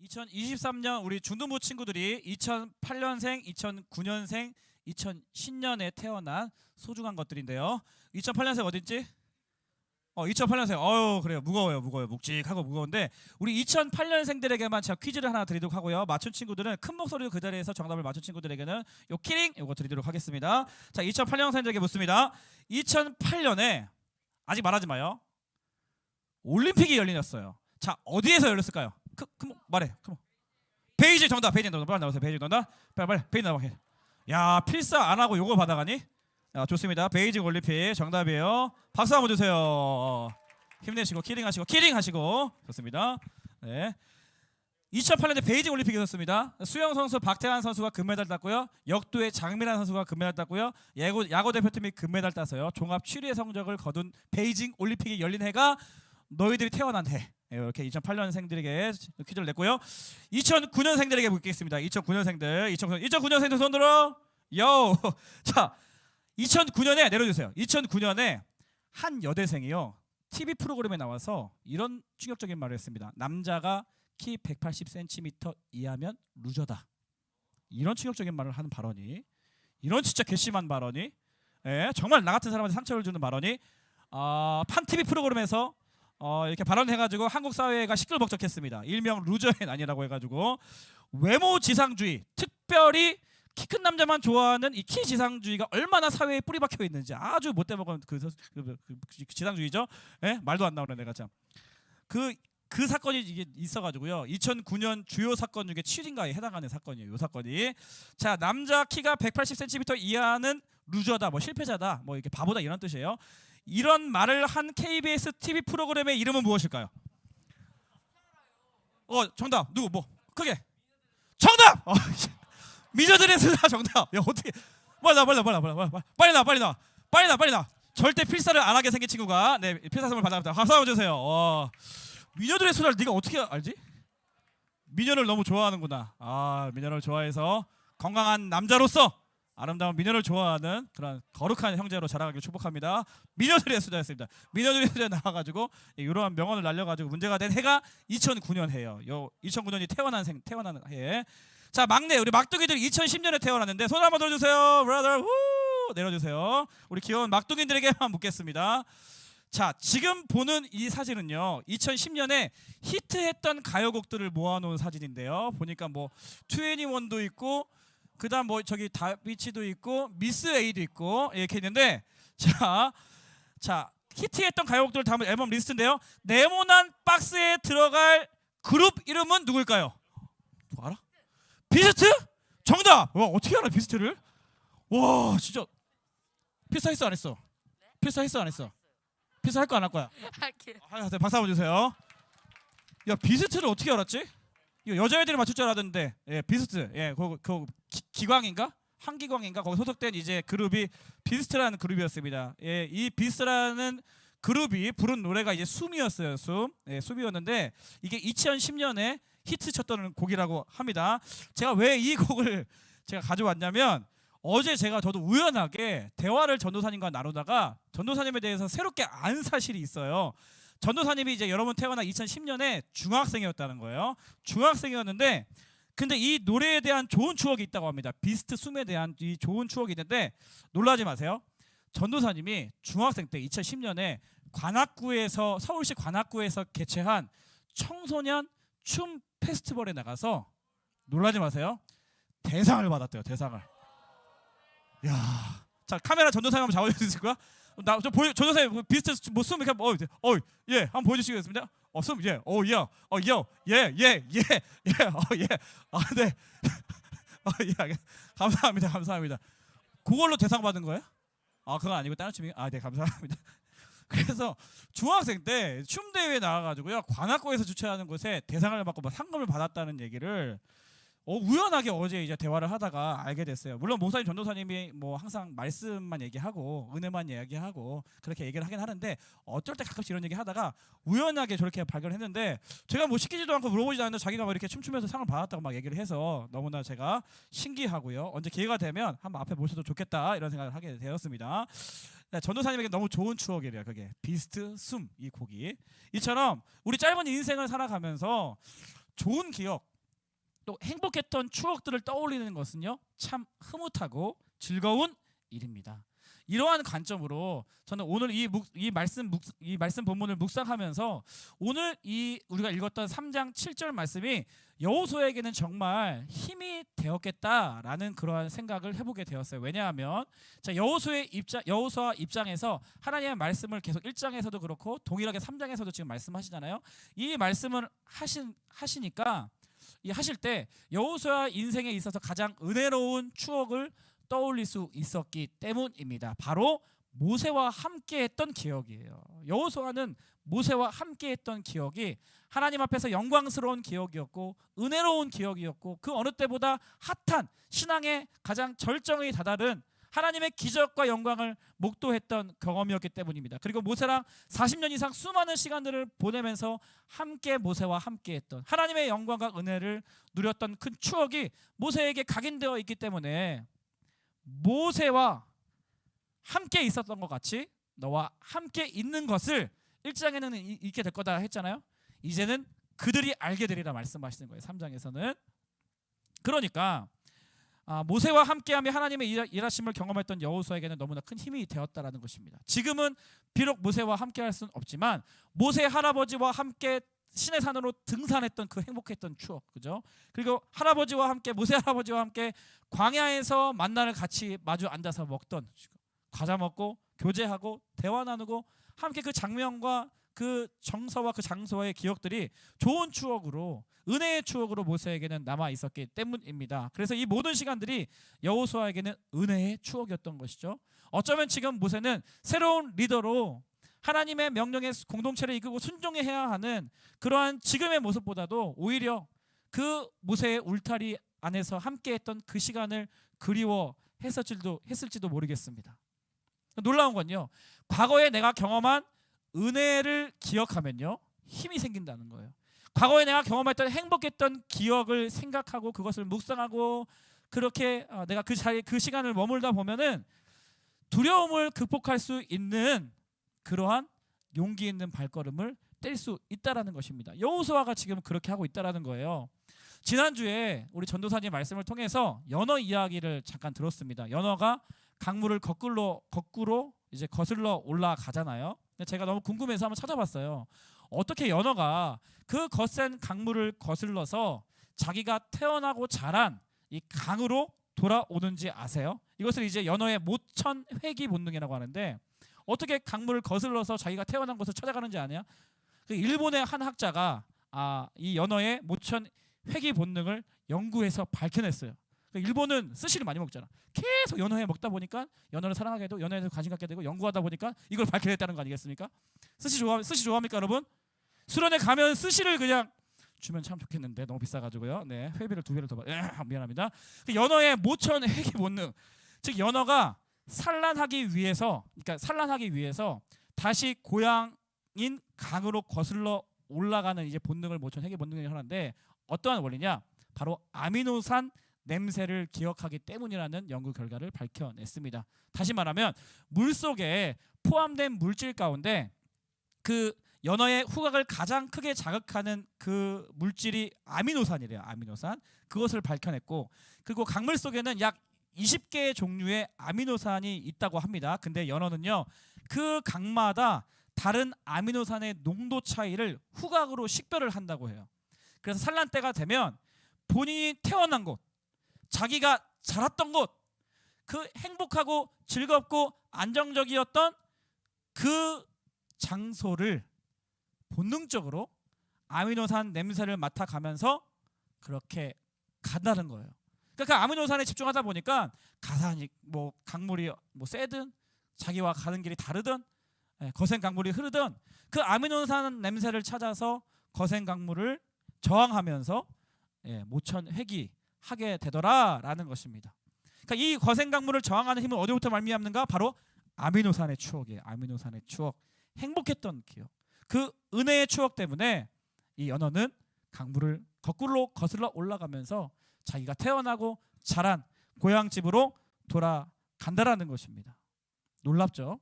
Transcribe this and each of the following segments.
2023년 우리 중등부 친구들이 2008년생, 2009년생, 2010년에 태어난 소중한 것들인데요. 2008년생 어딨지? 2008년생. 그래요. 무거워요. 묵직하고 무거운데 우리 2008년생들에게만 제가 퀴즈를 하나 드리도록 하고요. 맞춘 친구들은 큰 목소리로 그 자리에서 정답을 맞춘 친구들에게는 요 키링 요거 드리도록 하겠습니다. 자, 2008년생들에게 묻습니다. 2008년에 아직 말하지 마요. 올림픽이 열리셨어요. 자, 어디에서 열렸을까요? 말해. 베이징 정답. 베이징 정답. 빨리 나오세요. 베이징 정답. 빨리. 베이징 나와. 야, 필사 안 하고 요거 받아가니? 야, 좋습니다. 베이징 올림픽 정답이에요. 박수 한번 주세요. 힘내시고 키링 하시고 좋습니다. 네. 2008년에 베이징 올림픽이 있었습니다. 수영 선수 박태환 선수가 금메달 땄고요. 역도의 장미란 선수가 금메달 땄고요. 야구 대표팀이 금메달 따서요. 종합 7위의 성적을 거둔 베이징 올림픽이 열린 해가 너희들이 태어난 해. 이렇게 2008년생들에게 퀴즈를 냈고요. 2009년생들에게 묻겠습니다. 2009년생들 손 들어. 자, 2009년에 내려주세요. 2009년에 한 여대생이요. TV 프로그램에 나와서 이런 충격적인 말을 했습니다. 남자가 키 180cm 이하면 루저다. 이런 충격적인 말을 하는 발언이, 이런 진짜 괘씸한 발언이, 정말 나 같은 사람한테 상처를 주는 발언이 판 TV 프로그램에서 이렇게 발언해가지고 한국 사회가 시끌벅적했습니다. 일명 루저의 난이라고 해가지고 외모 지상주의, 특별히 키 큰 남자만 좋아하는 이 키 지상주의가 얼마나 사회에 뿌리 박혀 있는지 아주 못돼 먹은 그 지상주의죠. 말도 안 나오는 내가 참. 그 사건이 이게 있어가지고요. 2009년 주요 사건 중에 7인가에 해당하는 사건이에요. 이 사건이. 자, 남자 키가 180cm 이하는 루저다, 뭐 실패자다, 뭐 이렇게 바보다 이런 뜻이에요. 이런 말을 한 KBS TV 프로그램의 이름은 무엇일까요? 정답. 누구? 뭐 크게. 정답. 미녀들의 수다 정답. 야, 어떻게? 빨리 나. 절대 필사를 안 하게 생긴 친구가 필사 선물 받아갑니다. 박수 한번 주세요. 미녀들의 수다를 네가 어떻게 알지? 미녀를 너무 좋아하는구나. 미녀를 좋아해서 건강한 남자로서 아름다운 미녀를 좋아하는 그런 거룩한 형제로 자라가길 축복합니다. 미녀들의 수다였습니다. 미녀들의 수다에 나와가지고 이러한 명언을 날려가지고 문제가 된 해가 2009년 해예요. 2009년이 태어난 해. 자, 막내 우리 막둥이들이 2010년에 태어났는데 손 한번 들어주세요. 브라더 내려주세요. 우리 귀여운 막둥이들에게만 묻겠습니다. 자, 지금 보는 이 사진은요, 2010년에 히트했던 가요곡들을 모아놓은 사진인데요. 보니까 뭐 2NE1도 있고, 그다음 뭐 저기 다비치도 있고, 미스 A도 있고 이렇게 있는데, 자 히트했던 가요곡들을 담은 앨범 리스트인데요. 네모난 박스에 들어갈 그룹 이름은 누구일까요? 누구 알아? 비스트? 정답! 와, 어떻게 알아 비스트를? 와, 진짜. 필사했어 안 했어? 필사했어 안 했어? 필사 할 거 안 할 거야? 할게요. 박수 한번 주세요. 야, 비스트를 어떻게 알았지? 이거 여자애들이 맞출 줄 알았는데. 비스트. 기광인가? 한기광인가? 거기 소속된 이제 그룹이 비스트라는 그룹이었습니다. 이 비스트라는 그룹이 부른 노래가 이제 숨이었어요. 숨이었는데 이게 2010년에 히트 쳤던 곡이라고 합니다. 제가 왜 이 곡을 제가 가져왔냐면, 어제 저도 우연하게 대화를 전도사님과 나누다가 전도사님에 대해서 새롭게 안 사실이 있어요. 전도사님이 이제 여러분 태어나 2010년에 중학생이었다는 거예요. 중학생이었는데 근데 이 노래에 대한 좋은 추억이 있다고 합니다. 비스트 숨에 대한 이 좋은 추억이 있는데 놀라지 마세요. 전도사님이 중학생 때 2010년에 서울시 관악구에서 개최한 청소년 춤 페스티벌에 나가서, 놀라지 마세요, 대상을 받았대요. 대상을. 야, 자, 카메라 전도사님 한번 잡아줄 수 있을까? 전도사님 비스트 뭐 숨 이렇게 한번 보여주시겠습니다. 숨 네. 감사합니다. 그걸로 대상 받은 거예요? 그건 아니고 다른 춤이. 네, 감사합니다. 그래서 중학생 때 춤 대회에 나가가지고요, 관악구에서 주최하는 곳에 대상을 받고 상금을 받았다는 얘기를 우연하게 어제 이제 대화를 하다가 알게 됐어요. 물론 목사님, 전도사님이 뭐 항상 말씀만 얘기하고 은혜만 얘기하고 그렇게 얘기를 하긴 하는데, 어쩔 때 가끔씩 이런 얘기하다가 우연하게 저렇게 발견했는데, 제가 뭐 시키지도 않고 물어보지도 않는데 자기가 막 이렇게 춤추면서 상을 받았다고 막 얘기를 해서 너무나 제가 신기하고요. 언제 기회가 되면 한번 앞에 모셔도 좋겠다 이런 생각을 하게 되었습니다. 전도사님에게 너무 좋은 추억이래요. 그게 비스트 숨, 이 곡이. 이처럼 우리 짧은 인생을 살아가면서 좋은 기억, 또 행복했던 추억들을 떠올리는 것은요, 참 흐뭇하고 즐거운 일입니다. 이러한 관점으로 저는 오늘 이 말씀 본문을 묵상하면서 오늘 우리가 읽었던 3장 7절 말씀이 여호수아에게는 정말 힘이 되었겠다라는 그러한 생각을 해보게 되었어요. 왜냐하면 자, 여호수아 입장에서 하나님의 말씀을 계속 1장에서도 그렇고 동일하게 3장에서도 지금 말씀하시잖아요. 이 말씀을 하시니까 하실 때 여호수아 인생에 있어서 가장 은혜로운 추억을 떠올릴 수 있었기 때문입니다. 바로 모세와 함께했던 기억이에요. 여호수아는 모세와 함께했던 기억이 하나님 앞에서 영광스러운 기억이었고 은혜로운 기억이었고 그 어느 때보다 핫한 신앙의 가장 절정에 다다른 하나님의 기적과 영광을 목도했던 경험이었기 때문입니다. 그리고 모세랑 40년 이상 수많은 시간들을 보내면서 함께 모세와 함께했던 하나님의 영광과 은혜를 누렸던 큰 추억이 모세에게 각인되어 있기 때문에 모세와 함께 있었던 것 같이 너와 함께 있는 것을 1장에는 있게 될 거다 했잖아요. 이제는 그들이 알게 되리라 말씀하시는 거예요. 3장에서는. 그러니까 모세와 함께하며 하나님의 일하심을 경험했던 여호수아에게는 너무나 큰 힘이 되었다라는 것입니다. 지금은 비록 모세와 함께할 수는 없지만 모세 할아버지와 함께 신의 산으로 등산했던 그 행복했던 추억, 그죠? 그리고 모세 할아버지와 함께 광야에서 만나를 같이 마주 앉아서 먹던 과자 먹고 교제하고 대화 나누고 함께 그 장면과 그 정서와 그 장소와의 기억들이 좋은 추억으로 은혜의 추억으로 모세에게는 남아 있었기 때문입니다. 그래서 이 모든 시간들이 여호수아에게는 은혜의 추억이었던 것이죠. 어쩌면 지금 모세는 새로운 리더로 하나님의 명령에 공동체를 이끌고 순종해야 하는 그러한 지금의 모습보다도 오히려 그 모세의 울타리 안에서 함께했던 그 시간을 그리워했을지도 모르겠습니다. 놀라운 건요, 과거에 내가 경험한 은혜를 기억하면요 힘이 생긴다는 거예요. 과거에 내가 경험했던 행복했던 기억을 생각하고 그것을 묵상하고 그렇게 내가 그 시간을 머물다 보면은 두려움을 극복할 수 있는 그러한 용기 있는 발걸음을 뗄 수 있다라는 것입니다. 여호수아가 지금 그렇게 하고 있다라는 거예요. 지난주에 우리 전도사님 말씀을 통해서 연어 이야기를 잠깐 들었습니다. 연어가 강물을 거꾸로 이제 거슬러 올라가잖아요. 제가 너무 궁금해서 한번 찾아봤어요. 어떻게 연어가 그 거센 강물을 거슬러서 자기가 태어나고 자란 이 강으로 돌아오는지 아세요? 이것을 이제 연어의 모천 회귀 본능이라고 하는데 어떻게 강물을 거슬러서 자기가 태어난 곳을 찾아가는지 아냐? 그 일본의 한 학자가 이 연어의 모천 회귀 본능을 연구해서 밝혀냈어요. 일본은 스시를 많이 먹잖아. 계속 연어회 먹다 보니까 연어를 사랑하게 되고 연어에 관심 갖게 되고 연구하다 보니까 이걸 밝혀냈다는 거 아니겠습니까? 스시 좋아합니까 여러분? 수련회 가면 스시를 그냥 주면 참 좋겠는데 너무 비싸가지고요. 네, 회비를 2배를 더 미안합니다. 연어의 모천 회귀 본능, 즉 연어가 산란하기 위해서 다시 고향인 강으로 거슬러 올라가는 이제 본능을 모천 회귀 본능이라고 하는데 어떠한 원리냐? 바로 아미노산 냄새를 기억하기 때문이라는 연구 결과를 밝혀냈습니다. 다시 말하면 물속에 포함된 물질 가운데 그 연어의 후각을 가장 크게 자극하는 그 물질이 아미노산이래요. 아미노산. 그것을 밝혀냈고 그리고 강물 속에는 약 20개의 종류의 아미노산이 있다고 합니다. 근데 연어는요 그 강마다 다른 아미노산의 농도 차이를 후각으로 식별을 한다고 해요. 그래서 산란 때가 되면 본인이 태어난 곳, 자기가 자랐던 곳, 그 행복하고 즐겁고 안정적이었던 그 장소를 본능적으로 아미노산 냄새를 맡아가면서 그렇게 간다는 거예요. 그러니까 그 아미노산에 집중하다 보니까 가산이 강물이 세든 자기와 가는 길이 다르든 거센 강물이 흐르든 그 아미노산 냄새를 찾아서 거센 강물을 저항하면서 모천 회귀하게 되더라라는 것입니다. 그러니까 이 거센 강물을 저항하는 힘은 어디부터 말미암는가? 바로 아미노산의 추억이에요. 아미노산의 추억, 행복했던 기억, 그 은혜의 추억 때문에 이 연어는 강물을 거꾸로 거슬러 올라가면서 자기가 태어나고 자란 고향집으로 돌아간다라는 것입니다. 놀랍죠?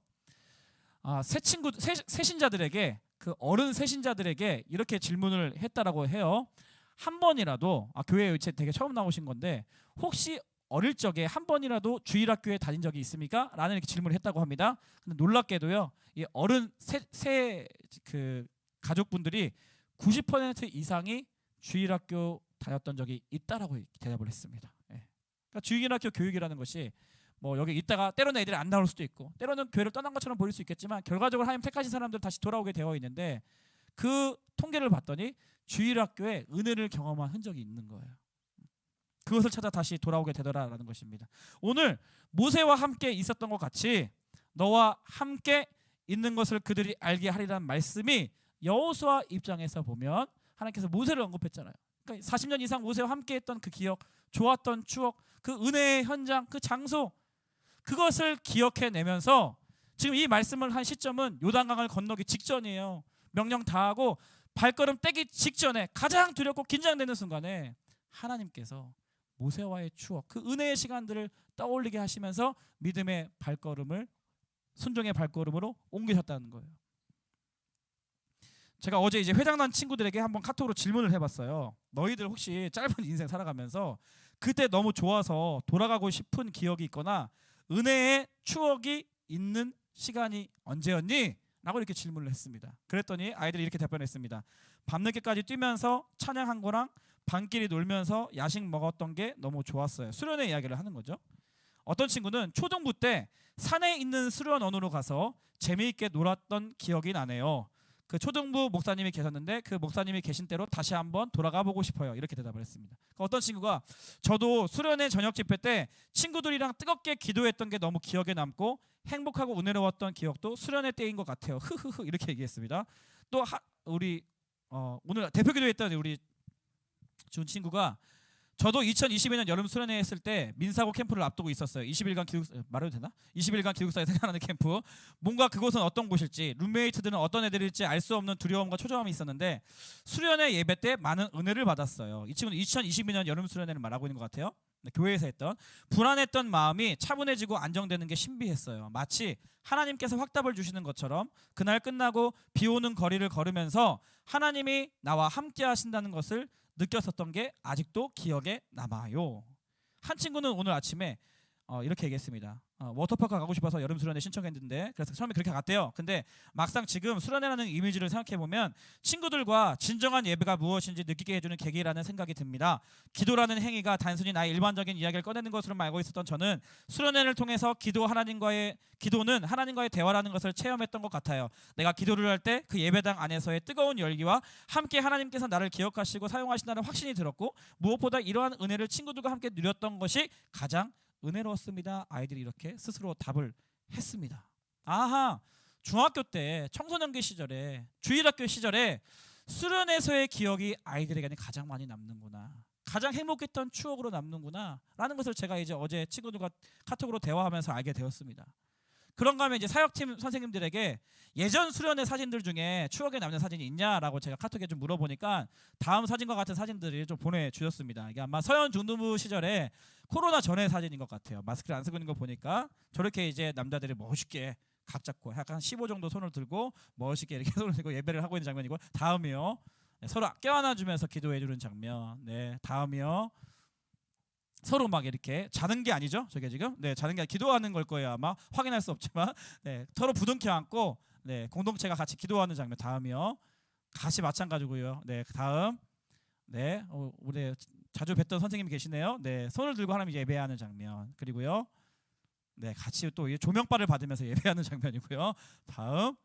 새신자들에게 그 어른 새신자들에게 이렇게 질문을 했다라고 해요. 한 번이라도 교회에 되게 처음 나오신 건데 혹시 어릴 적에 한 번이라도 주일학교에 다닌 적이 있습니까? 라는 이렇게 질문을 했다고 합니다. 근데 놀랍게도요, 이 어른 그 가족분들이 90% 이상이 주일학교 다녔던 적이 있다라고 대답을 했습니다. 예. 그러니까 주일학교 교육이라는 것이 뭐 여기 있다가 때로는 애들이 안 나올 수도 있고 때로는 교회를 떠난 것처럼 보일 수 있겠지만 결과적으로 하나님 택하신 사람들 다시 돌아오게 되어 있는데 그 통계를 봤더니 주일학교에 은혜를 경험한 흔적이 있는 거예요. 그것을 찾아 다시 돌아오게 되더라라는 것입니다. 오늘 모세와 함께 있었던 것 같이 너와 함께 있는 것을 그들이 알게 하리라는 말씀이 여호수아 입장에서 보면 하나님께서 모세를 언급했잖아요. 그러니까 40년 이상 모세와 함께했던 그 기억, 좋았던 추억, 그 은혜의 현장, 그 장소, 그것을 기억해내면서 지금 이 말씀을 한 시점은 요단강을 건너기 직전이에요. 명령 다 하고 발걸음 떼기 직전에 가장 두렵고 긴장되는 순간에 하나님께서 모세와의 추억, 그 은혜의 시간들을 떠올리게 하시면서 믿음의 발걸음을 순종의 발걸음으로 옮기셨다는 거예요. 제가 어제 이제 회장난 친구들에게 한번 카톡으로 질문을 해봤어요. 너희들 혹시 짧은 인생 살아가면서 그때 너무 좋아서 돌아가고 싶은 기억이 있거나 은혜의 추억이 있는 시간이 언제였니? 라고 이렇게 질문을 했습니다. 그랬더니 아이들이 이렇게 답변했습니다. 밤늦게까지 뛰면서 찬양한 거랑 밤끼리 놀면서 야식 먹었던 게 너무 좋았어요. 수련회 이야기를 하는 거죠. 어떤 친구는 초등부 때 산에 있는 수련원으로 가서 재미있게 놀았던 기억이 나네요. 그 초등부 목사님이 계셨는데 그 목사님이 계신 때로 다시 한번 돌아가 보고 싶어요. 이렇게 대답을 했습니다. 어떤 친구가 저도 수련회 저녁 집회 때 친구들이랑 뜨겁게 기도했던 게 너무 기억에 남고 행복하고 은혜로웠던 기억도 수련회 때인 것 같아요. 흐흐흐 이렇게 얘기했습니다. 또 우리 오늘 대표 기도했던 우리 준 친구가 저도 2022년 여름 수련회 했을 때 민사고 캠프를 앞두고 있었어요. 20일간 기숙사 말해도 되나? 20일간 기숙사에 생활하는 캠프. 뭔가 그곳은 어떤 곳일지, 룸메이트들은 어떤 애들일지 알 수 없는 두려움과 초조함이 있었는데 수련회 예배 때 많은 은혜를 받았어요. 이 친구는 2022년 여름 수련회를 말하고 있는 것 같아요. 교회에서 했던 불안했던 마음이 차분해지고 안정되는 게 신비했어요. 마치 하나님께서 확답을 주시는 것처럼 그날 끝나고 비 오는 거리를 걸으면서 하나님이 나와 함께 하신다는 것을 느꼈었던 게 아직도 기억에 남아요. 한 친구는 오늘 아침에 이렇게 얘기했습니다. 워터파크 가고 싶어서 여름 수련회 신청했는데 그래서 처음에 그렇게 갔대요. 근데 막상 지금 수련회라는 이미지를 생각해보면 친구들과 진정한 예배가 무엇인지 느끼게 해주는 계기라는 생각이 듭니다. 기도라는 행위가 단순히 나의 일반적인 이야기를 꺼내는 것으로만 알고 있었던 저는 수련회를 통해서 기도는 하나님과의 대화라는 것을 체험했던 것 같아요. 내가 기도를 할 때 그 예배당 안에서의 뜨거운 열기와 함께 하나님께서 나를 기억하시고 사용하신다는 확신이 들었고 무엇보다 이러한 은혜를 친구들과 함께 누렸던 것이 가장 은혜로웠습니다. 아이들이 이렇게 스스로 답을 했습니다. 아하, 중학교 때 청소년기 시절에 주일학교 시절에 수련회에서의 기억이 아이들에게는 가장 많이 남는구나. 가장 행복했던 추억으로 남는구나 라는 것을 제가 이제 어제 친구들과 카톡으로 대화하면서 알게 되었습니다. 그런가 하면 이제 사역팀 선생님들에게 예전 수련회 사진들 중에 추억에 남는 사진이 있냐라고 제가 카톡에 좀 물어보니까 다음 사진과 같은 사진들이 좀 보내주셨습니다. 이게 아마 서현 중등부 시절에 코로나 전의 사진인 것 같아요. 마스크를 안 쓰고 있는 거 보니까 저렇게 이제 남자들이 멋있게 각 잡고 약간 15 정도 손을 들고 멋있게 이렇게 손을 들고 예배를 하고 있는 장면이고 다음이요. 네, 서로 껴안아주면서 기도해주는 장면. 네, 다음이요. 서로 막 이렇게 자는 게 아니죠. 저게 지금 자는 게 기도하는 걸 거예요. 아마 확인할 수 없지만 서로 부둥켜 안고 공동체가 같이 기도하는 장면. 다음이요. 같이 마찬가지고요. 다음 우리 자주 뵀던 선생님이 계시네요. 손을 들고 하나님 예배하는 장면. 그리고요. 같이 또 조명바를 받으면서 예배하는 장면이고요. 다음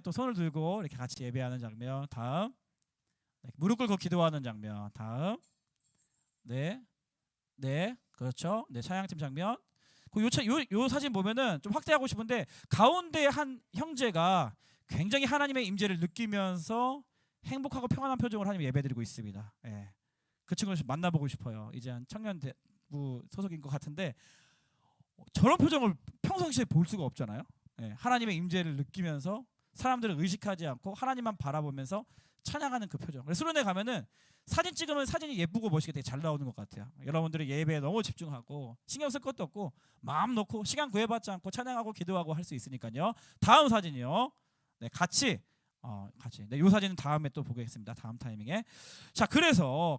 또 손을 들고 이렇게 같이 예배하는 장면. 다음 무릎 꿇고 기도하는 장면. 다음 그렇죠. 차양팀 장면. 요 사진 보면은 좀 확대하고 싶은데 가운데 한 형제가 굉장히 하나님의 임재를 느끼면서 행복하고 평안한 표정으로 하나님 예배드리고 있습니다. 그 친구를 만나보고 싶어요. 이제 한 청년부 소속인 것 같은데 저런 표정을 평상시에 볼 수가 없잖아요. 하나님의 임재를 느끼면서 사람들을 의식하지 않고 하나님만 바라보면서 찬양하는 그 표정. 수련회 가면은 사진 찍으면 사진이 예쁘고 멋있게 되게 잘 나오는 것 같아요. 여러분들이 예배에 너무 집중하고 신경 쓸 것도 없고 마음 놓고 시간 구애받지 않고 찬양하고 기도하고 할 수 있으니까요. 다음 사진이요. 같이 같이. 네, 요 사진은 다음에 또 보겠습니다. 다음 타이밍에. 자, 그래서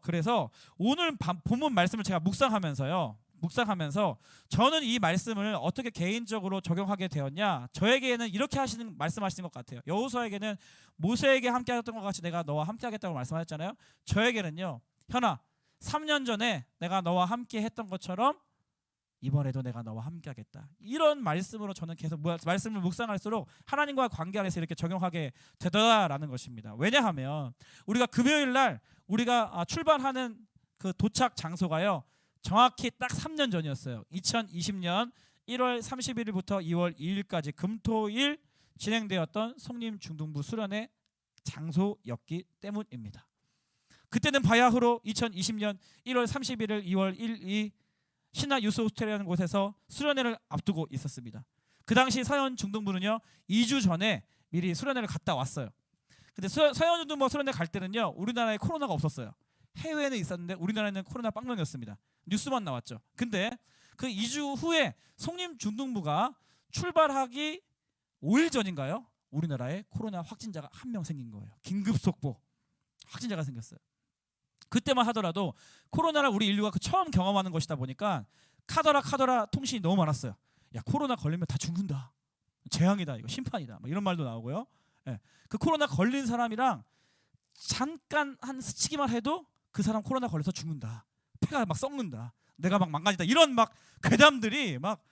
오늘 본문 말씀을 제가 묵상하면서 저는 이 말씀을 어떻게 개인적으로 적용하게 되었냐? 저에게는 이렇게 말씀하시는 것 같아요. 여호수아에게는 모세에게 함께하였던 것 같이 내가 너와 함께하겠다고 말씀하셨잖아요. 저에게는요, 현아, 3년 전에 내가 너와 함께했던 것처럼 이번에도 내가 너와 함께하겠다. 이런 말씀으로 저는 계속 말씀을 묵상할수록 하나님과 관계 안에서 이렇게 적용하게 되더라라는 것입니다. 왜냐하면 우리가 금요일 날 우리가 출발하는 그 도착 장소가요, 정확히 딱 3년 전이었어요. 2020년 1월 31일부터 2월 2일까지 금토일 진행되었던 송림 중등부 수련회 장소였기 때문입니다. 그때는 바야흐로 2020년 1월 31일, 2월 1, 2 신화 유스 호스텔이라는 곳에서 수련회를 앞두고 있었습니다. 그 당시 서현 중등부는요, 2주 전에 미리 수련회를 갔다 왔어요. 근데 서현 중등부 수련회 갈 때는요, 우리나라에 코로나가 없었어요. 해외에는 있었는데 우리나라에는 코로나 빵명이었습니다. 뉴스만 나왔죠. 근데 그 2주 후에 송림 중등부가 출발하기 5일 전인가요? 우리나라에 코로나 확진자가 1명 생긴 거예요. 긴급 속보 확진자가 생겼어요. 그때만 하더라도 코로나를 우리 인류가 처음 경험하는 것이다 보니까 카더라 통신이 너무 많았어요. 야, 코로나 걸리면 다 죽는다. 재앙이다. 이거 심판이다. 뭐 이런 말도 나오고요. 예. 그 코로나 걸린 사람이랑 잠깐 한 스치기만 해도 그 사람 코로나 걸려서 죽는다. 폐가 막 썩는다. 내가 막 망가진다. 이런 막 괴담들이 막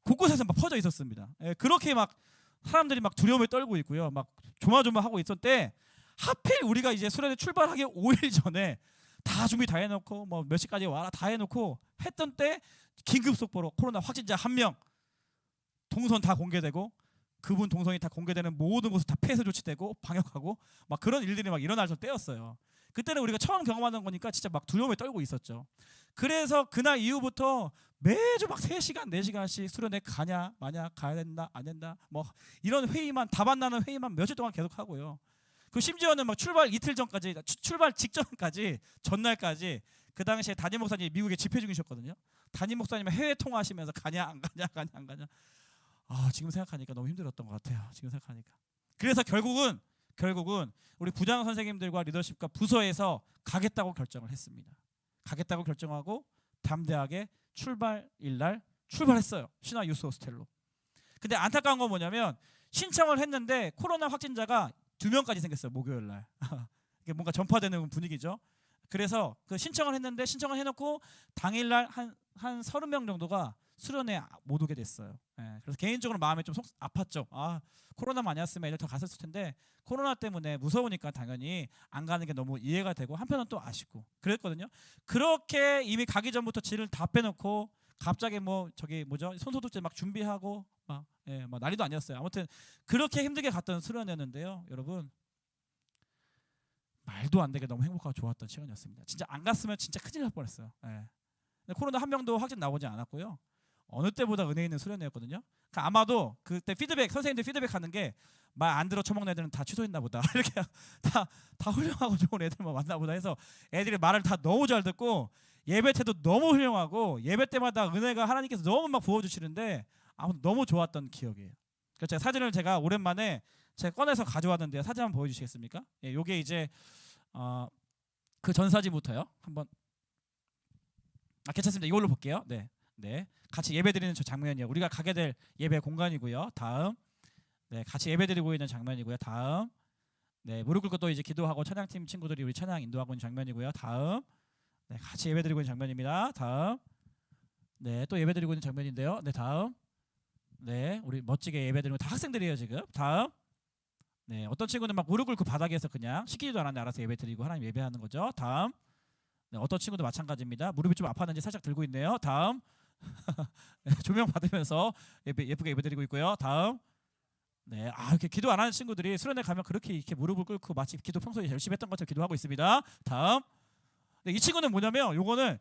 곳곳에서 막 퍼져 있었습니다. 예. 그렇게 막 사람들이 막 두려움에 떨고 있고요. 막 조마조마하고 있을 때 하필 우리가 이제 수련회 출발하기 5일 전에 다 준비 다 해놓고 뭐 몇 시까지 와라 다 해놓고 했던 때 긴급 속보로 코로나 확진자 1명, 동선 다 공개되고 그분 동선이 다 공개되는 모든 곳을 다 폐쇄 조치되고 방역하고 막 그런 일들이 막 일어날 때였어요. 그때는 우리가 처음 경험하는 거니까 진짜 막 두려움에 떨고 있었죠. 그래서 그날 이후부터 매주 막 3시간 4시간씩 수련회 가냐 마냐, 가야 된다 안 된다 뭐 이런 회의만, 답안 나는 회의만 며칠 동안 계속 하고요. 그 심지어는 막 출발 이틀 전까지, 출발 직전까지, 전날까지 그 당시에 담임 목사님이 미국에 집회 중이셨거든요. 담임 목사님이 해외 통화하시면서 가냐 안 가냐. 지금 생각하니까 너무 힘들었던 것 같아요. 지금 생각하니까. 그래서 결국은 우리 부장 선생님들과 리더십과 부서에서 가겠다고 결정을 했습니다. 가겠다고 결정하고 담대하게 출발일 날 출발했어요. 신화 유스 호스텔로. 근데 안타까운 건 뭐냐면 신청을 했는데 코로나 확진자가 2명까지 생겼어요. 목요일 날. 이게 뭔가 전파되는 분위기죠. 그래서 그 신청을 했는데 신청을 해놓고 당일 날 한 30명 정도가 수련회 못 오게 됐어요. 예, 그래서 개인적으로 마음이 좀 아팠죠. 코로나만 아니었으면 애들 더 갔었을 텐데 코로나 때문에 무서우니까 당연히 안 가는 게 너무 이해가 되고 한편은 또 아쉽고 그랬거든요. 그렇게 이미 가기 전부터 질을 다 빼놓고 갑자기 손소독제 막 준비하고 막 난리도 아니었어요. 아무튼 그렇게 힘들게 갔던 수련회였는데요, 여러분 말도 안 되게 너무 행복하고 좋았던 시간이었습니다. 진짜 안 갔으면 진짜 큰일 날 뻔했어요. 예. 근데 코로나 1명도 확진 나오지 않았고요. 어느 때보다 은혜 있는 수련회였거든요. 그러니까 아마도 그때 선생님들 피드백 하는 게 말 안 들어 처먹는 애들은 다 취소했나 보다. 이렇게 다 훌륭하고 좋은 애들만 왔나 보다 해서 애들이 말을 다 너무 잘 듣고 예배 때도 너무 훌륭하고 예배 때마다 은혜가 하나님께서 너무 막 부어주시는데 아무튼 너무 좋았던 기억이에요. 그래서 사진을 제가 오랜만에 제가 꺼내서 가져왔는데요. 사진 한번 보여주시겠습니까? 예, 요게 이제 그 전 사진부터요. 한번 괜찮습니다. 이걸로 볼게요. 네, 같이 예배드리는 저 장면이요. 우리가 가게 될 예배 공간이고요. 다음, 같이 예배드리고 있는 장면이고요. 다음, 무릎 꿇고 또 이제 기도하고 찬양팀 친구들이 우리 찬양 인도하고 있는 장면이고요. 다음, 같이 예배드리고 있는 장면입니다. 다음, 또 예배드리고 있는 장면인데요. 다음, 우리 멋지게 예배드리고 다 학생들이에요 지금. 다음, 어떤 친구는 막 무릎 꿇고 바닥에서 그냥 시키지도 않았는데 알아서 예배드리고 하나님 예배하는 거죠. 다음, 어떤 친구도 마찬가지입니다. 무릎이 좀 아팠는지 살짝 들고 있네요. 다음, 조명 받으면서 예쁘게 예배드리고 있고요. 다음, 이렇게 기도 안 하는 친구들이 수련회 가면 그렇게 이렇게 무릎을 꿇고 마치 기도 평소에 열심히 했던 것처럼 기도하고 있습니다. 다음, 이 친구는 뭐냐면 요거는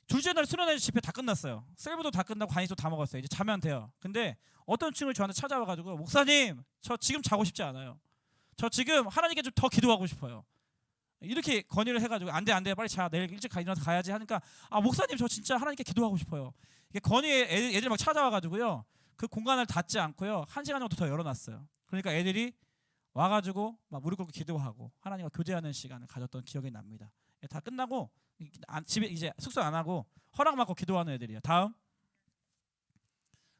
둘째 날 수련회 집회 다 끝났어요. 셀브도 다 끝나고 간식도 다 먹었어요. 이제 자면 돼요. 근데 어떤 친구가 저한테 찾아와가지고 목사님 저 지금 자고 싶지 않아요. 저 지금 하나님께 좀 더 기도하고 싶어요. 이렇게 건의를 해가지고 안돼 빨리 자, 내일 일찍 일어나서 가야지 하니까 목사님 저 진짜 하나님께 기도하고 싶어요. 이게 건의에 애들 막 찾아와가지고요 그 공간을 닫지 않고요 1시간 정도 더 열어놨어요. 그러니까 애들이 와가지고 막 무릎 꿇고 기도하고 하나님과 교제하는 시간을 가졌던 기억이 납니다. 다 끝나고 집에 이제 숙소 안 하고 허락 받고 기도하는 애들이에요. 다음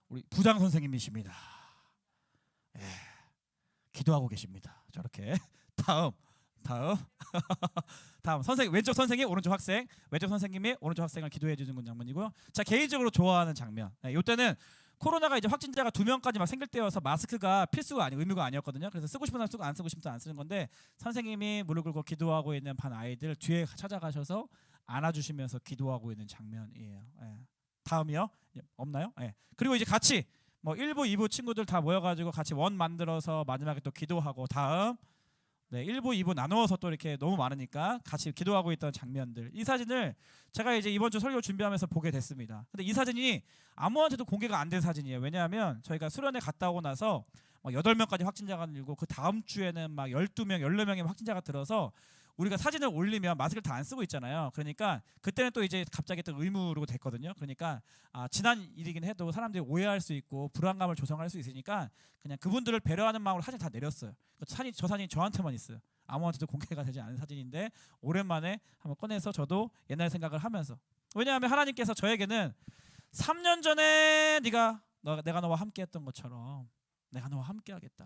우리 부장 선생님이십니다. 예, 기도하고 계십니다. 저렇게 다음 다음 선생님, 왼쪽 선생님 오른쪽 학생, 왼쪽 선생님이 오른쪽 학생을 기도해 주는 장면이고요. 자, 개인적으로 좋아하는 장면. 이때는 코로나가 이제 확진자가 2명까지 막 생길 때여서 마스크가 필수가 아니고 의무가 아니었거든요. 그래서 쓰고 싶은 사람 쓰고 안 쓰고 싶은 사람 안 쓰는 건데 선생님이 무릎 꿇고 기도하고 있는 반 아이들 뒤에 찾아가셔서 안아주시면서 기도하고 있는 장면이에요. 예. 다음이요? 없나요? 예. 그리고 이제 같이 뭐 1부, 2부 친구들 다 모여가지고 같이 원 만들어서 마지막에 또 기도하고 다음 네, 1부, 2부 나누어서 또 이렇게 너무 많으니까 같이 기도하고 있던 장면들. 이 사진을 제가 이제 이번 주 설교 준비하면서 보게 됐습니다. 근데 이 사진이 아무한테도 공개가 안 된 사진이에요. 왜냐하면 저희가 수련회 갔다 오고 나서 8명까지 확진자가 늘고 그 다음 주에는 막 12명, 14명의 확진자가 들어서 우리가 사진을 올리면 마스크를 다 안 쓰고 있잖아요. 그러니까 그때는 또 이제 갑자기 또 의무로 됐거든요. 그러니까 지난 일이긴 해도 사람들이 오해할 수 있고 불안감을 조성할 수 있으니까 그냥 그분들을 배려하는 마음으로 사진 다 내렸어요. 저 사진이 저한테만 있어요. 아무한테도 공개가 되지 않은 사진인데 오랜만에 한번 꺼내서 저도 옛날 생각을 하면서, 왜냐하면 하나님께서 저에게는 3년 전에 내가 너와 함께했던 것처럼 내가 너와 함께하겠다.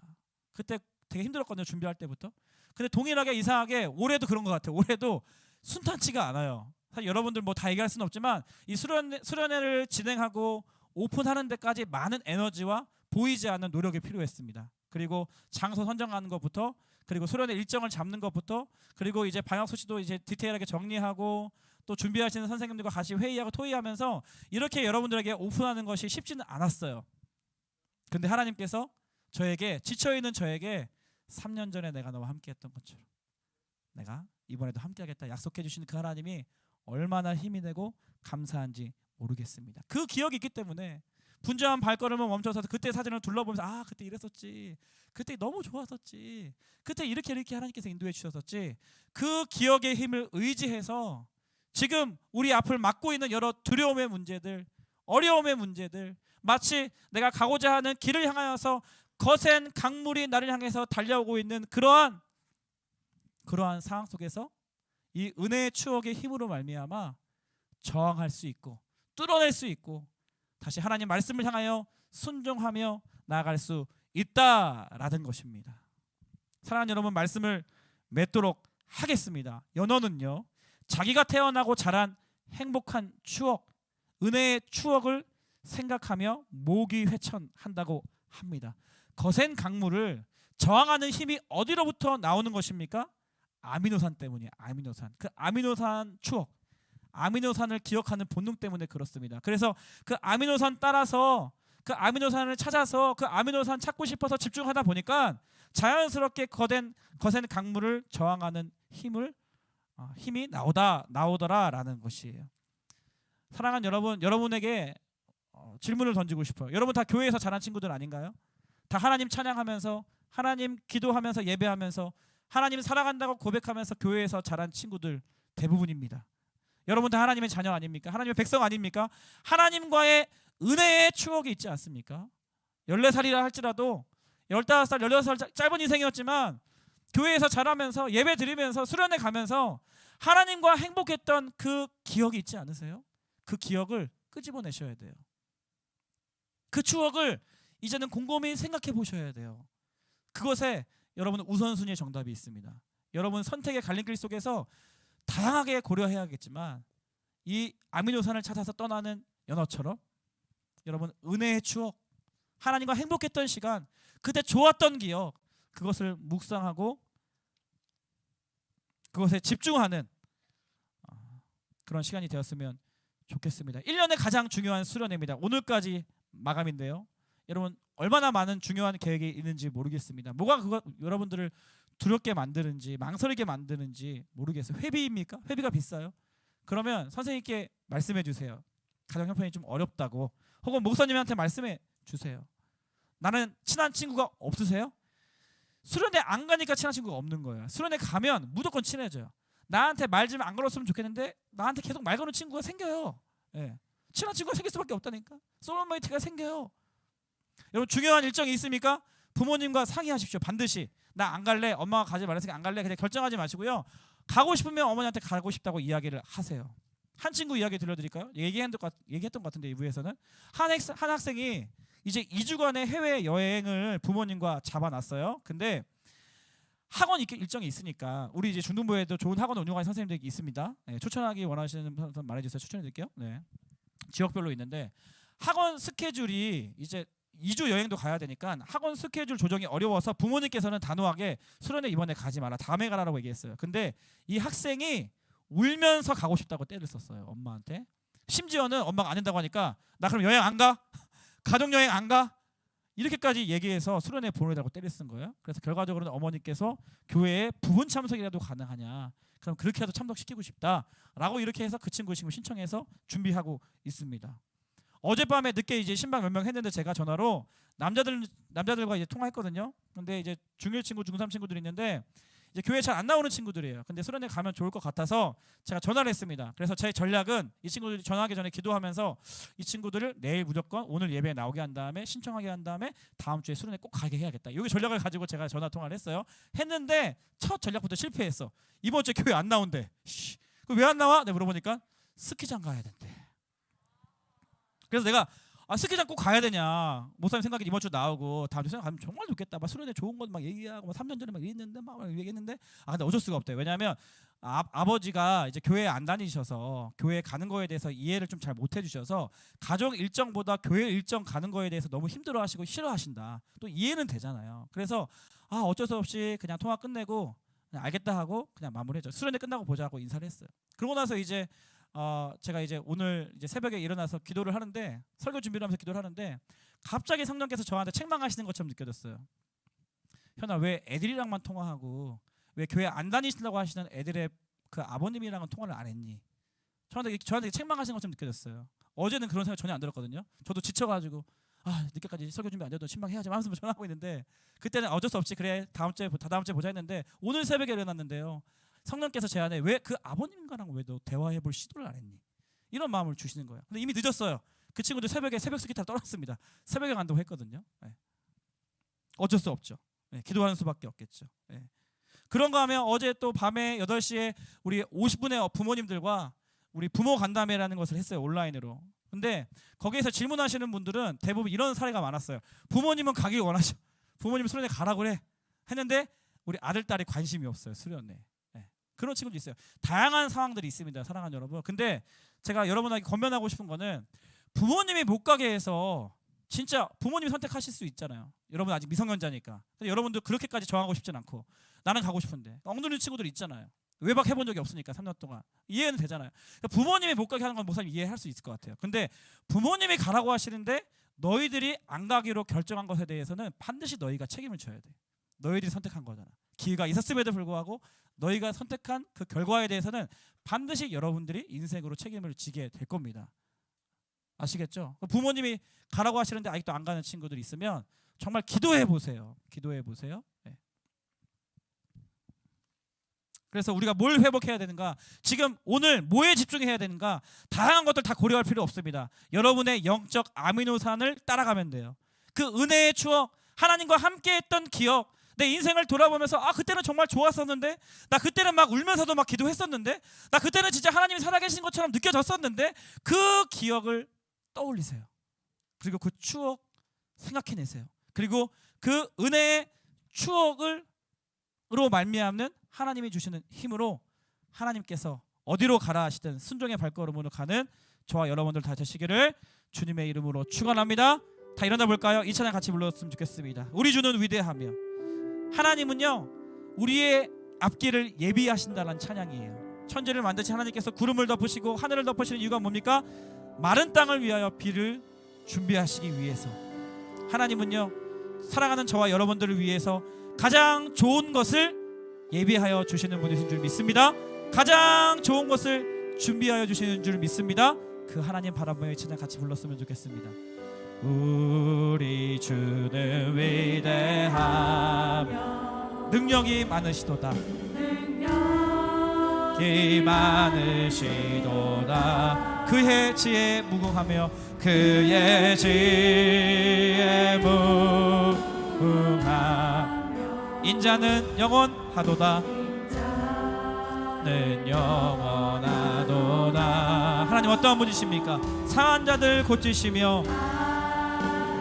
그때 되게 힘들었거든요. 준비할 때부터. 근데 동일하게 이상하게 올해도 그런 것 같아요. 올해도 순탄치가 않아요. 사실 여러분들 뭐 다 얘기할 수는 없지만 이 수련회를 진행하고 오픈하는 데까지 많은 에너지와 보이지 않는 노력이 필요했습니다. 그리고 장소 선정하는 것부터, 그리고 수련회 일정을 잡는 것부터, 그리고 이제 방역 수치도 이제 디테일하게 정리하고 또 준비하시는 선생님들과 같이 회의하고 토의하면서 이렇게 여러분들에게 오픈하는 것이 쉽지는 않았어요. 근데 하나님께서 저에게, 지쳐있는 저에게 3년 전에 내가 너와 함께했던 것처럼 내가 이번에도 함께하겠다 약속해 주시는 그 하나님이 얼마나 힘이 되고 감사한지 모르겠습니다. 그 기억이 있기 때문에 분주한 발걸음을 멈춰서 그때 사진을 둘러보면서 그때 이랬었지, 그때 너무 좋았었지, 그때 이렇게 하나님께서 인도해 주셨었지, 그 기억의 힘을 의지해서 지금 우리 앞을 막고 있는 여러 두려움의 문제들, 어려움의 문제들, 마치 내가 가고자 하는 길을 향하여서 거센 강물이 나를 향해서 달려오고 있는 그러한 상황 속에서 이 은혜의 추억의 힘으로 말미암아 저항할 수 있고 뚫어낼 수 있고 다시 하나님 말씀을 향하여 순종하며 나아갈 수 있다라는 것입니다. 사랑하는 여러분, 말씀을 맺도록 하겠습니다. 연어는요, 자기가 태어나고 자란 행복한 추억, 은혜의 추억을 생각하며 모기 회천한다고 합니다. 거센 강물을 저항하는 힘이 어디로부터 나오는 것입니까? 아미노산 때문이에요. 아미노산. 그 아미노산 추억, 아미노산을 기억하는 본능 때문에 그렇습니다. 그래서 그 아미노산 따라서, 그 아미노산을 찾아서 그 아미노산 찾고 싶어서 집중하다 보니까 자연스럽게 거센 강물을 저항하는 힘이 나오더라라는 것이에요. 사랑하는 여러분, 여러분에게 질문을 던지고 싶어요. 여러분 다 교회에서 자란 친구들 아닌가요? 다 하나님 찬양하면서, 하나님 기도하면서, 예배하면서, 하나님 사랑한다고 고백하면서 교회에서 자란 친구들 대부분입니다. 여러분 다 하나님의 자녀 아닙니까? 하나님의 백성 아닙니까? 하나님과의 은혜의 추억이 있지 않습니까? 14살이라 할지라도 15살, 16살 짧은 인생이었지만 교회에서 자라면서 예배 드리면서 수련회 가면서 하나님과 행복했던 그 기억이 있지 않으세요? 그 기억을 끄집어내셔야 돼요. 그 추억을 이제는 곰곰이 생각해 보셔야 돼요. 그것에 여러분 우선순위의 정답이 있습니다. 여러분 선택의 갈림길 속에서 다양하게 고려해야겠지만 이 아미노산을 찾아서 떠나는 연어처럼 여러분 은혜의 추억, 하나님과 행복했던 시간, 그때 좋았던 기억, 그것을 묵상하고 그것에 집중하는 그런 시간이 되었으면 좋겠습니다. 1년의 가장 중요한 수련회입니다. 오늘까지 마감인데요. 여러분 얼마나 많은 중요한 계획이 있는지 모르겠습니다. 뭐가 여러분들을 두렵게 만드는지 망설이게 만드는지 모르겠어요. 회비입니까? 회비가 비싸요? 그러면 선생님께 말씀해 주세요. 가정 형편이 좀 어렵다고. 혹은 목사님한테 말씀해 주세요. 나는 친한 친구가 없으세요? 수련회 안 가니까 친한 친구가 없는 거예요. 수련회 가면 무조건 친해져요. 나한테 말 좀 안 걸었으면 좋겠는데 나한테 계속 말 거는 친구가 생겨요. 예. 친한 친구가 생길 수밖에 없다니까. 소울메이트가 생겨요. 여러분 중요한 일정이 있습니까? 부모님과 상의하십시오. 반드시 나 안 갈래. 엄마가 가지 말았으니까 안 갈래. 그냥 결정하지 마시고요. 가고 싶으면 어머니한테 가고 싶다고 이야기를 하세요. 한 친구 이야기 들려드릴까요? 얘기했던 것 같은데 2부에서는 한 학생이 이제 2주간의 해외 여행을 부모님과 잡아놨어요. 근데 학원 일정이 있으니까 우리 이제 중등부에도 좋은 학원 운영하는 선생님들이 있습니다. 네, 추천하기 원하시는 분 말해주세요. 추천해드릴게요. 네. 지역별로 있는데 학원 스케줄이 이제 2주 여행도 가야 되니까 학원 스케줄 조정이 어려워서 부모님께서는 단호하게 수련회 이번에 가지 마라. 다음에 가라라고 얘기했어요. 근데 이 학생이 울면서 가고 싶다고 떼를 썼어요. 엄마한테. 심지어는 엄마가 안 된다고 하니까 나 그럼 여행 안 가? 가족여행 안 가? 이렇게까지 얘기해서 수련회 보내달라고 때를 쓴 거예요. 그래서 결과적으로는 어머니께서 교회에 부분 참석이라도 가능하냐, 그럼 그렇게라도 참석시키고 싶다라고 이렇게 해서 그 친구 지금 신청해서 준비하고 있습니다. 어젯밤에 늦게 이제 신방 몇 명 했는데 제가 전화로 남자들과 이제 통화했거든요. 근데 이제 중1 친구, 중3 친구들이 있는데 이제 교회 잘 안 나오는 친구들이에요. 근데 수련회 가면 좋을 것 같아서 제가 전화를 했습니다. 그래서 제 전략은 이 친구들이 전화하기 전에 기도하면서 이 친구들을 내일 무조건 오늘 예배에 나오게 한 다음에 신청하게 한 다음에 다음 주에 수련회 꼭 가게 해야겠다. 여기 전략을 가지고 제가 전화 통화를 했어요. 했는데 첫 전략부터 실패했어. 이번 주에 교회 안 나온대. 왜 안 나와? 내가 물어보니까 스키장 가야 된대. 그래서 내가 스키장 꼭 가야 되냐? 목사님 생각에 이번 주 나오고 다음 주 생각하면 정말 좋겠다. 막 수련회 좋은 것 막 얘기하고 막 3년 전에 막 이랬는데 막 얘기했는데 근데 어쩔 수가 없대요. 왜냐하면 아버지가 이제 교회에 안 다니셔서 교회 가는 거에 대해서 이해를 좀 잘 못 해주셔서 가족 일정보다 교회 일정 가는 거에 대해서 너무 힘들어하시고 싫어하신다. 또 이해는 되잖아요. 그래서 어쩔 수 없이 그냥 통화 끝내고 그냥 알겠다 하고 그냥 마무리했죠. 수련회 끝나고 보자고 인사를 했어요. 그러고 나서 이제 제가 이제 오늘 이제 새벽에 일어나서 기도를 하는데 설교 준비를 하면서 기도를 하는데 갑자기 성령께서 저한테 책망하시는 것처럼 느껴졌어요. 현아, 왜 애들이랑만 통화하고 왜 교회 안 다니신다고 하시는 애들의 그 아버님이랑은 통화를 안 했니? 저한테 책망하시는 것처럼 느껴졌어요. 어제는 그런 생각 전혀 안 들었거든요. 저도 지쳐가지고 늦게까지 설교 준비 안 돼도 신방해야지 하면서 전화하고 있는데 그때는 어쩔 수 없이 그래 다다음 주에 보자 했는데 오늘 새벽에 일어났는데요. 성령께서 제 안에 왜 그 아버님과랑 왜 너 대화해볼 시도를 안 했니? 이런 마음을 주시는 거예요. 근데 이미 늦었어요. 그 친구들 새벽 스키타를 떠났습니다. 새벽에 간다고 했거든요. 네. 어쩔 수 없죠. 네. 기도하는 수밖에 없겠죠. 네. 그런가 하면 어제 또 밤에 8시에 우리 50분의 부모님들과 우리 부모 간담회라는 것을 했어요. 온라인으로. 근데 거기에서 질문하시는 분들은 대부분 이런 사례가 많았어요. 부모님은 가길 원하셔. 부모님은 수련회 가라고 그래. 했는데 우리 아들, 딸이 관심이 없어요. 수련회. 그런 친구도 있어요. 다양한 상황들이 있습니다. 사랑하는 여러분. 근데 제가 여러분에게 권면하고 싶은 거는 부모님이 못 가게 해서 진짜 부모님이 선택하실 수 있잖아요. 여러분 아직 미성년자니까. 근데 여러분도 그렇게까지 정하고 싶진 않고 나는 가고 싶은데 엉두는 친구들 있잖아요. 외박 해본 적이 없으니까 3년 동안 이해는 되잖아요. 그러니까 부모님이 못 가게 하는 건 목사님 이해할 수 있을 것 같아요. 근데 부모님이 가라고 하시는데 너희들이 안 가기로 결정한 것에 대해서는 반드시 너희가 책임을 져야 돼. 너희들이 선택한 거잖아. 기회가 있었음에도 불구하고 너희가 선택한 그 결과에 대해서는 반드시 여러분들이 인생으로 책임을 지게 될 겁니다. 아시겠죠? 부모님이 가라고 하시는데 아직도 안 가는 친구들이 있으면 정말 기도해 보세요. 기도해 보세요. 네. 그래서 우리가 뭘 회복해야 되는가? 지금 오늘 뭐에 집중해야 되는가? 다양한 것들 다 고려할 필요 없습니다. 여러분의 영적 아미노산을 따라가면 돼요. 그 은혜의 추억, 하나님과 함께했던 기억, 내 인생을 돌아보면서 그때는 정말 좋았었는데, 나 그때는 막 울면서도 막 기도했었는데, 나 그때는 진짜 하나님이 살아계신 것처럼 느껴졌었는데, 그 기억을 떠올리세요. 그리고 그 추억 생각해내세요. 그리고 그 은혜의 추억으로 말미암는 하나님이 주시는 힘으로 하나님께서 어디로 가라 하시든 순종의 발걸음으로 가는 저와 여러분들 다 되시기를 주님의 이름으로 축원합니다. 다 일어나 볼까요? 이 찬양 같이 불렀으면 좋겠습니다. 우리 주는 위대하며 하나님은요 우리의 앞길을 예비하신다는 찬양이에요. 천지를 만드신 하나님께서 구름을 덮으시고 하늘을 덮으시는 이유가 뭡니까? 마른 땅을 위하여 비를 준비하시기 위해서. 하나님은요 사랑하는 저와 여러분들을 위해서 가장 좋은 것을 예비하여 주시는 분이신 줄 믿습니다. 가장 좋은 것을 준비하여 주시는 줄 믿습니다. 그 하나님 바라보며 이 찬양 같이 불렀으면 좋겠습니다. 우리 주는 위대하며 능력이 많으시도다. 능력이 많으시도다. 그의 지혜 무궁하며 그의 지혜 무궁하며 인자는 영원하도다. 는 영원하도다. 하나님 어떠한 분이십니까? 상한 자들 고치시며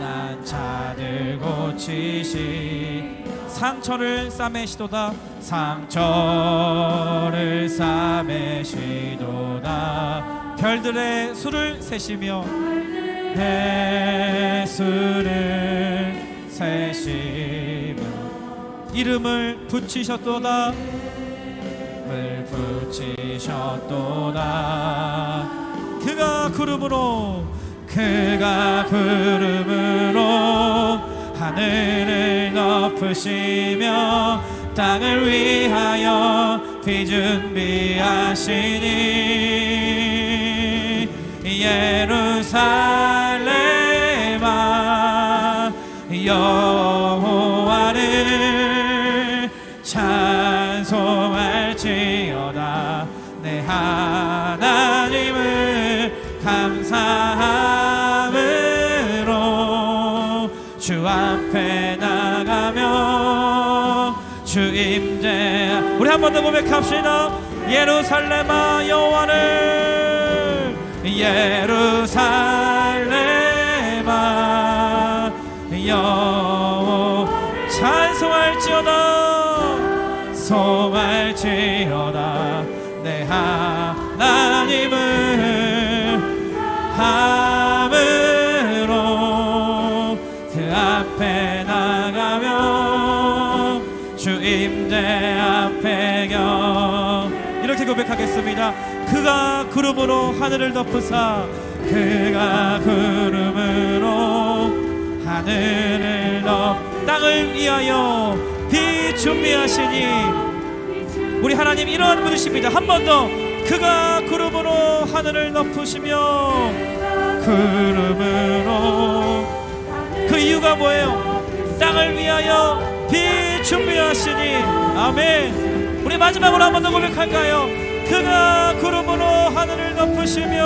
난 자들 고치시. 상처를 싸매시도다. 상처를 싸매시도다. 별들의 수를 세시며 수를 세시며 이름을 붙이셨도다. 이름을 붙이셨도다. 그가 구름으로 하늘을 덮으시며 땅을 위하여 비준비하시니 예루살렘아 여호와를 찬송할지어다. 내 하나님을 감사함으로 주 앞에 나가며 주 임재. 우리 한 번 더 고백합시다. 예루살렘아 여호와를 예루살렘아 여호와 찬송할지어다. 송할지어다. 내 하나님을 함으로 그 앞에 나가며 주 임재 앞에 겨. 이렇게 고백하겠습니다. 그가 구름으로 하늘을 덮으사 그가 구름으로 하늘을 땅을 위하여 비 준비하시니. 우리 하나님 이러한 분이십니다. 한 번 더. 그가 구름으로 하늘을 덮으시며 구름으로. 그 이유가 뭐예요? 땅을 위하여 비 준비하시니. 아멘. 우리 마지막으로 한 번 더 고백할까요? 그가 구름으로 하늘을 덮으시며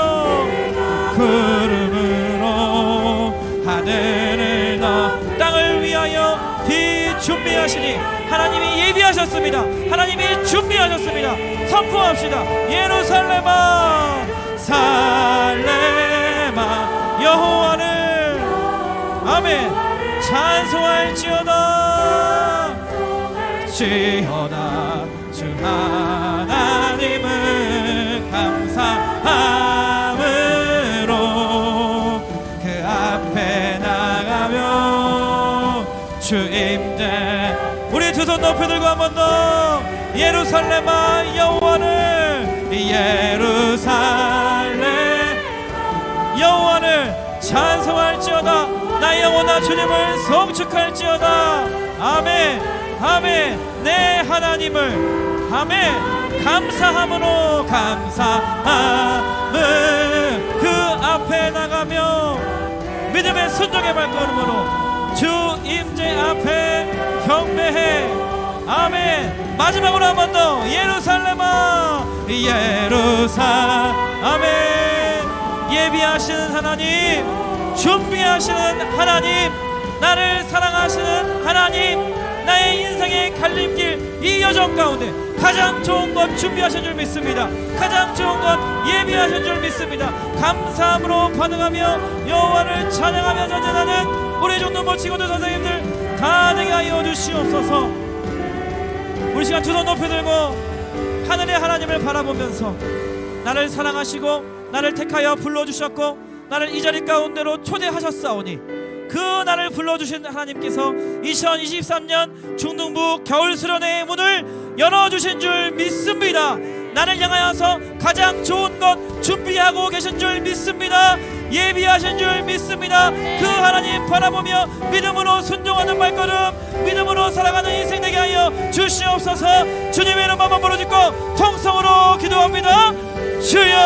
구름으로 하늘을 땅을 위하여 비 준비하시니. 하나님이 예비하셨습니다. 하나님이 준비하셨습니다. 선포합시다. 예루살렘아 살렘아 여호와를 아멘 찬송할지어다. 지어다. 주 하나님을 감사함으로 그 앞에 나가며 주 임재. 우리 두 손 높이 들고 한 번 더. 예루살렘아 여호와를 예루살렘 여호와를 찬송할지어다. 나의 영혼아 주님을 성축할지어다. 아멘 아멘. 내 하나님을 아멘 감사함으로 감사함을 그 앞에 나가며 믿음의 순종의 발걸음으로 주 임재 앞에 경배해. 아멘. 마지막으로 한 번 더. 예루살렘아 예루살렘 아멘. 예비하시는 하나님, 준비하시는 하나님, 나를 사랑하시는 하나님, 나의 인생의 갈림길 이 여정 가운데 가장 좋은 것 준비하신 줄 믿습니다. 가장 좋은 것 예비하신 줄 믿습니다. 감사함으로 반응하며 여호와를 찬양하며 전진하는 우리 종로몰 친구들 선생님들 다 되게 하여 주시옵소서. 우리 시간 두 손 높이 들고 하늘의 하나님을 바라보면서 나를 사랑하시고 나를 택하여 불러주셨고 나를 이 자리 가운데로 초대하셨사오니 그 나를 불러주신 하나님께서 2023년 중등부 겨울 수련회의 문을 열어주신 줄 믿습니다. 나를 향하여서 가장 좋은 것 준비하고 계신 줄 믿습니다. 예비하신 줄 믿습니다. 그 하나님 바라보며 믿음으로 순종하는 발걸음, 믿음으로 살아가는 인생 되게 하여 주시옵소서. 주님의 이름 한번 부르짖고 통성으로 기도합니다. 주여.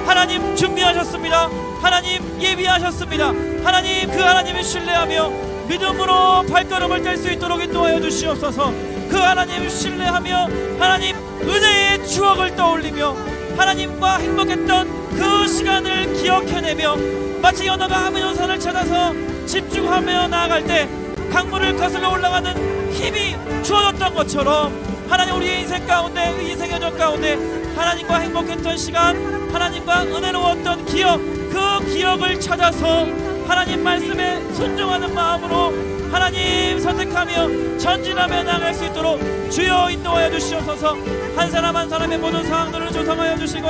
하나님 준비하셨습니다. 하나님 예비하셨습니다. 하나님 그 하나님을 신뢰하며 믿음으로 발걸음을 뗄 수 있도록 인도하여 주시옵소서. 그 하나님 신뢰하며 하나님 은혜의 추억을 떠올리며 하나님과 행복했던 그 시간을 기억해내며 마치 연어가 아미노산을 찾아서 집중하며 나아갈 때 강물을 거슬러 올라가는 힘이 주어졌던 것처럼 하나님 우리의 인생 가운데, 인생의 전 가운데 하나님과 행복했던 시간, 하나님과 은혜로웠던 기억, 그 기억을 찾아서 하나님 말씀에 순종하는 마음으로 하나님 선택하며 전진하며 나아갈 수 있도록 주여 인도하여 주시옵소서. 한 사람 한 사람의 모든 상황들을 조성하여 주시고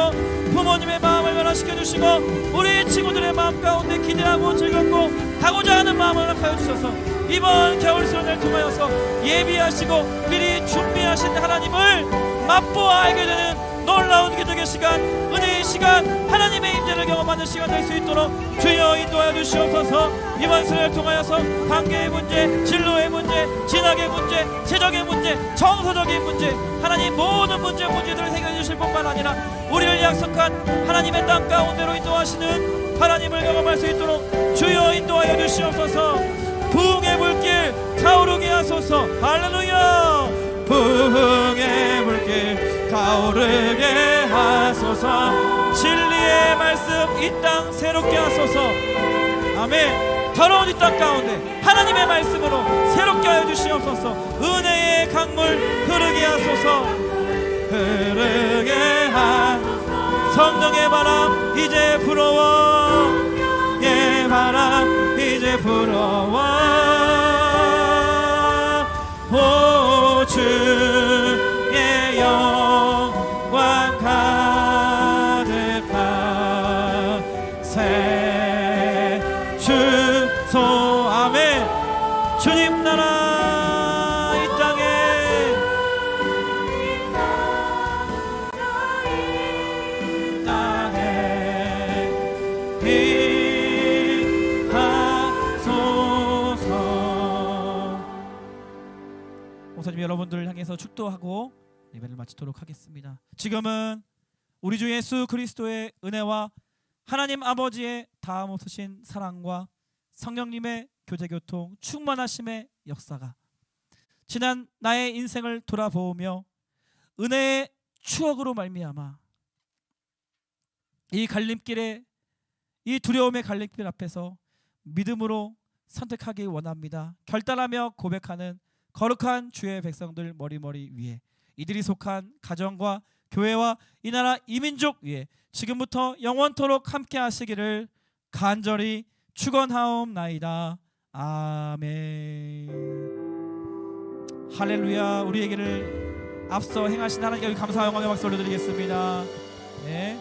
부모님의 마음을 변화시켜 주시고 우리 친구들의 마음 가운데 기대하고 즐겁고 가고자 하는 마음을 허락하여 주셔서 이번 겨울 수련회를 통하여서 예비하시고 미리 준비하신 하나님을 맛보아 알게 되는 놀라운 기적의 시간, 은혜의 시간, 하나님의 임재를 경험하는 시간 될 수 있도록 주여 인도하여 주시옵소서. 이번 수련회를 통하여서 관계의 문제, 진로의 문제, 진학의 문제, 재정의 문제, 정서적인 문제, 하나님 모든 문제들을 해결해 주실 뿐만 아니라 우리를 약속한 하나님의 땅 가운데로 인도하시는 하나님을 경험할 수 있도록 주여 인도하여 주시옵소서. 부흥의 물길 타오르게 하소서. 할렐루야. 부흥의 물길 타오르게 하소서. 진리의 말씀 이 땅 새롭게 하소서. 아멘. 더러운 이 땅 가운데 하나님의 말씀으로 새롭게 하여 주시옵소서. 은혜의 강물 흐르게 하소서. 흐르게 하소서. 성령의 바람 이제 불어와. 예 바람 이제 불어와. 오 주의 영광 가득한 새 주소. 아멘. 주님 나라 이 땅에 목사님 여러분들을 향해서 축도하고 예배를 마치도록 하겠습니다. 지금은 우리 주 예수 그리스도의 은혜와 하나님 아버지의 다음 없으신 사랑과 성령님의 교제교통 충만하심의 역사가 지난 나의 인생을 돌아보며 은혜의 추억으로 말미암아 이 갈림길에, 이 두려움의 갈림길 앞에서 믿음으로 선택하기 원합니다. 결단하며 고백하는 거룩한 주의 백성들 머리머리 위에, 이들이 속한 가정과 교회와 이 나라 이민족 위에 지금부터 영원토록 함께 하시기를 간절히 축원하옵나이다. 아멘. 할렐루야. 우리에게를 앞서 행하신 하나님께 감사와 영광의 박수 올려드리겠습니다. 네.